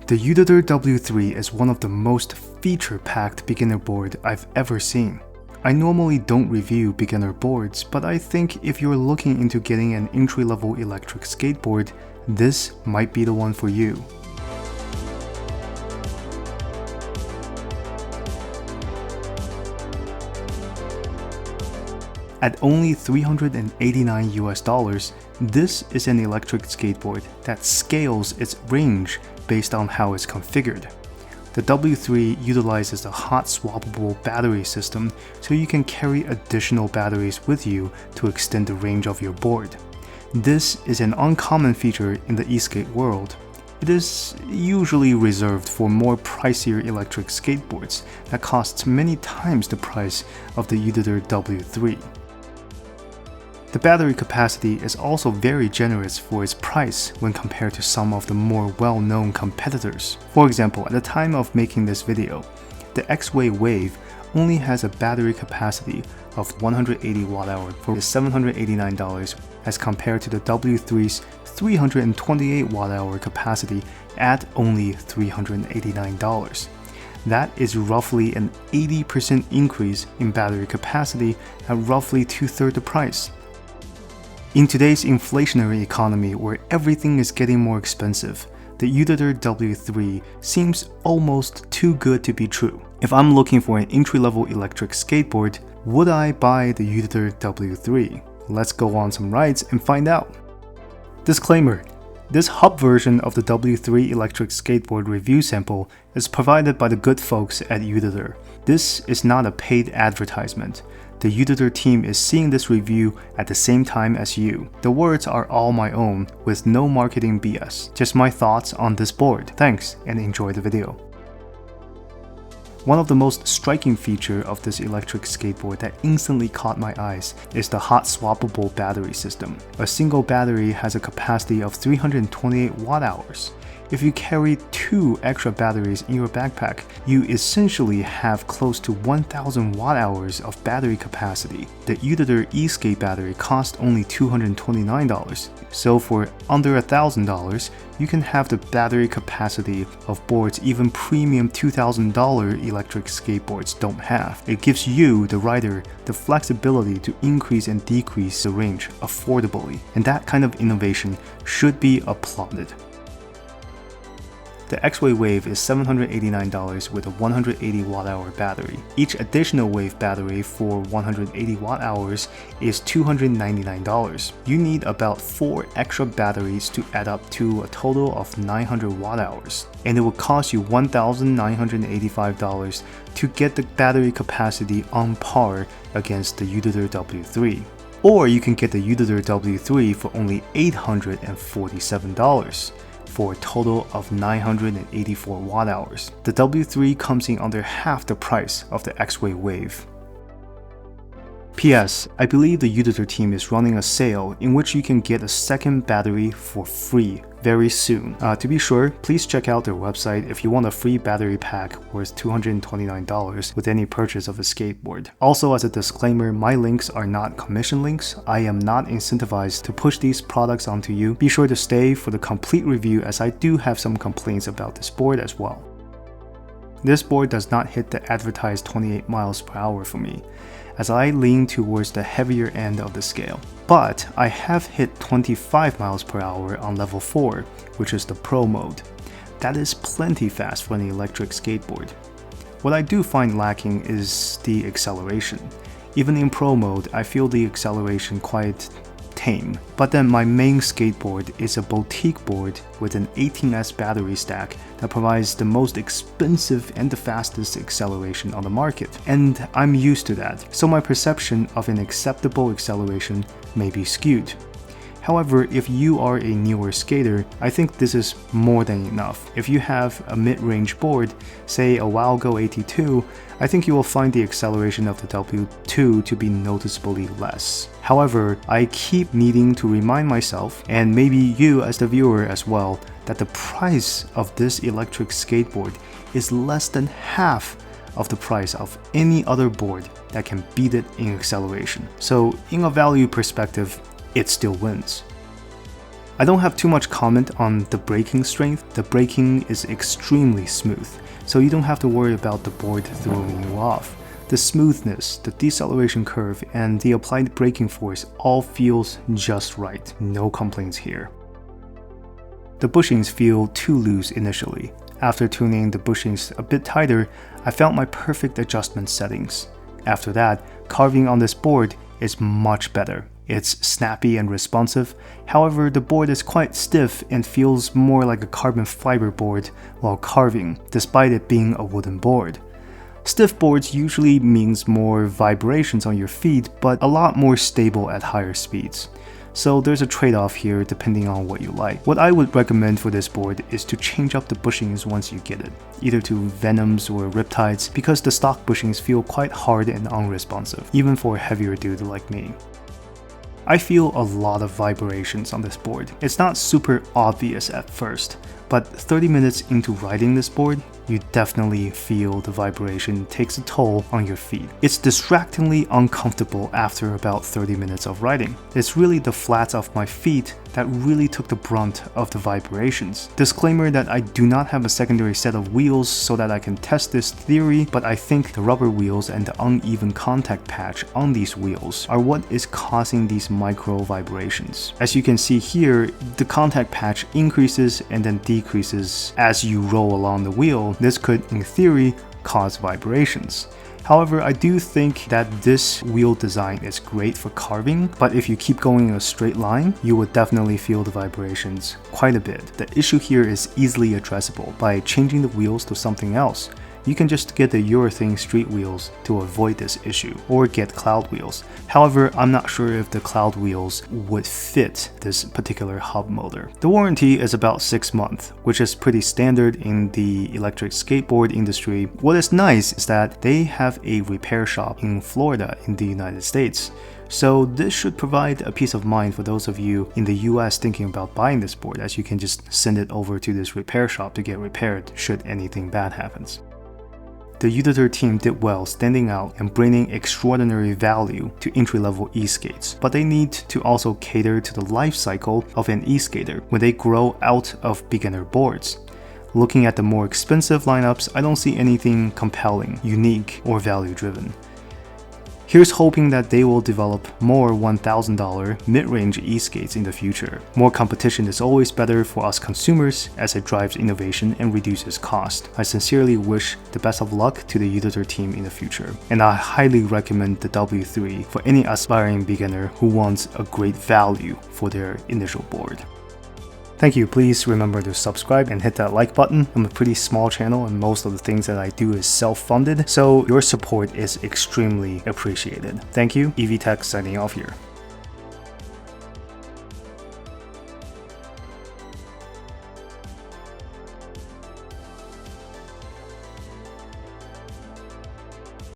The Uditer W3 is one of the most feature-packed beginner board I've ever seen. I normally don't review beginner boards, but I think if you're looking into getting an entry-level electric skateboard, this might be the one for you. At only $389 US, this is an electric skateboard that scales its range based on how it's configured. The W3 utilizes a hot swappable battery system, so you can carry additional batteries with you to extend the range of your board. This is an uncommon feature in the Eskate world. It is usually reserved for more pricier electric skateboards that cost many times the price of the Uditer W3. The battery capacity is also very generous for its price when compared to some of the more well-known competitors. For example, at the time of making this video, the X-Way Wave only has a battery capacity of 180 Wh for $789 as compared to the W3's 328 Wh capacity at only $389. That is roughly an 80% increase in battery capacity at roughly two-thirds the price. In today's inflationary economy where everything is getting more expensive, the Uditer W3 seems almost too good to be true. If I'm looking for an entry-level electric skateboard, would I buy the Uditer W3? Let's go on some rides and find out. Disclaimer: this hub version of the W3 electric skateboard review sample is provided by the good folks at Uditer. This is not a paid advertisement. The Uditer team is seeing this review at the same time as you. The words are all my own, with no marketing BS. Just my thoughts on this board. Thanks, and enjoy the video. One of the most striking features of this electric skateboard that instantly caught my eyes is the hot swappable battery system. A single battery has a capacity of 328 Wh. If you carry 2 extra batteries in your backpack, you essentially have close to 1000 Wh of battery capacity. The Uditer Eskate battery costs only $229, so for under $1000, you can have the battery capacity of boards even premium $2000 electric skateboards don't have. It gives you, the rider, the flexibility to increase and decrease the range affordably, and that kind of innovation should be applauded. The X-Way Wave is $789 with a 180 Wh battery. Each additional wave battery for 180 Wh is $299. You need about 4 extra batteries to add up to a total of 900 Wh, and it will cost you $1,985 to get the battery capacity on par against the Uditer W3. Or you can get the Uditer W3 for only $847. For a total of 984 Wh. The W3 comes in under half the price of the X-Way Wave. P.S. I believe the Uditer team is running a sale in which you can get a second battery for free very soon. To be sure, please check out their website if you want a free battery pack worth $229 with any purchase of a skateboard. Also, as a disclaimer, my links are not commission links. I am not incentivized to push these products onto you. Be sure to stay for the complete review as I do have some complaints about this board as well. This board does not hit the advertised 28 miles per hour for me, as I lean towards the heavier end of the scale. But I have hit 25 miles per hour on level 4, which is the Pro mode. That is plenty fast for an electric skateboard. What I do find lacking is the acceleration. Even in Pro mode, I feel the acceleration quite tame. But then my main skateboard is a boutique board with an 18S battery stack that provides the most expensive and the fastest acceleration on the market. And I'm used to that, so my perception of an acceptable acceleration may be skewed. However, if you are a newer skater, I think this is more than enough. If you have a mid-range board, say a Wowgo 82, I think you will find the acceleration of the W2 to be noticeably less. However, I keep needing to remind myself, and maybe you as the viewer as well, that the price of this electric skateboard is less than half of the price of any other board that can beat it in acceleration. So in a value perspective, it still wins. I don't have too much comment on the braking strength. The braking is extremely smooth, so you don't have to worry about the board throwing you off. The smoothness, the deceleration curve, and the applied braking force all feels just right. No complaints here. The bushings feel too loose initially. After tuning the bushings a bit tighter, I found my perfect adjustment settings. After that, carving on this board is much better. It's snappy and responsive, however the board is quite stiff and feels more like a carbon fiber board while carving, despite it being a wooden board. Stiff boards usually means more vibrations on your feet, but a lot more stable at higher speeds. So there's a trade-off here depending on what you like. What I would recommend for this board is to change up the bushings once you get it, either to Venoms or Riptides, because the stock bushings feel quite hard and unresponsive, even for a heavier dude like me. I feel a lot of vibrations on this board. It's not super obvious at first, but 30 minutes into riding this board, you definitely feel the vibration takes a toll on your feet. It's distractingly uncomfortable after about 30 minutes of riding. It's really the flats of my feet that really took the brunt of the vibrations. Disclaimer that I do not have a secondary set of wheels so that I can test this theory, but I think the rubber wheels and the uneven contact patch on these wheels are what is causing these micro vibrations. As you can see here, the contact patch increases and then decreases as you roll along the wheel. This could, in theory, cause vibrations. However, I do think that this wheel design is great for carving, but if you keep going in a straight line, you would definitely feel the vibrations quite a bit. The issue here is easily addressable by changing the wheels to something else. You can just get the urethane street wheels to avoid this issue, or get cloud wheels. However, I'm not sure if the cloud wheels would fit this particular hub motor. The warranty is about 6 months, which is pretty standard in the electric skateboard industry. What is nice is that they have a repair shop in Florida in the United States. So this should provide a peace of mind for those of you in the US thinking about buying this board, as you can just send it over to this repair shop to get repaired should anything bad happens. The Uditer team did well standing out and bringing extraordinary value to entry-level e-skates, but they need to also cater to the life cycle of an e-skater when they grow out of beginner boards. Looking at the more expensive lineups, I don't see anything compelling, unique, or value-driven. Here's hoping that they will develop more $1,000 mid-range e-skates in the future. More competition is always better for us consumers as it drives innovation and reduces cost. I sincerely wish the best of luck to the Uditer team in the future, and I highly recommend the W3 for any aspiring beginner who wants a great value for their initial board. Thank you. Please remember to subscribe and hit that like button. I'm a pretty small channel and most of the things that I do is self-funded, so your support is extremely appreciated. Thank you. EVTech signing off here.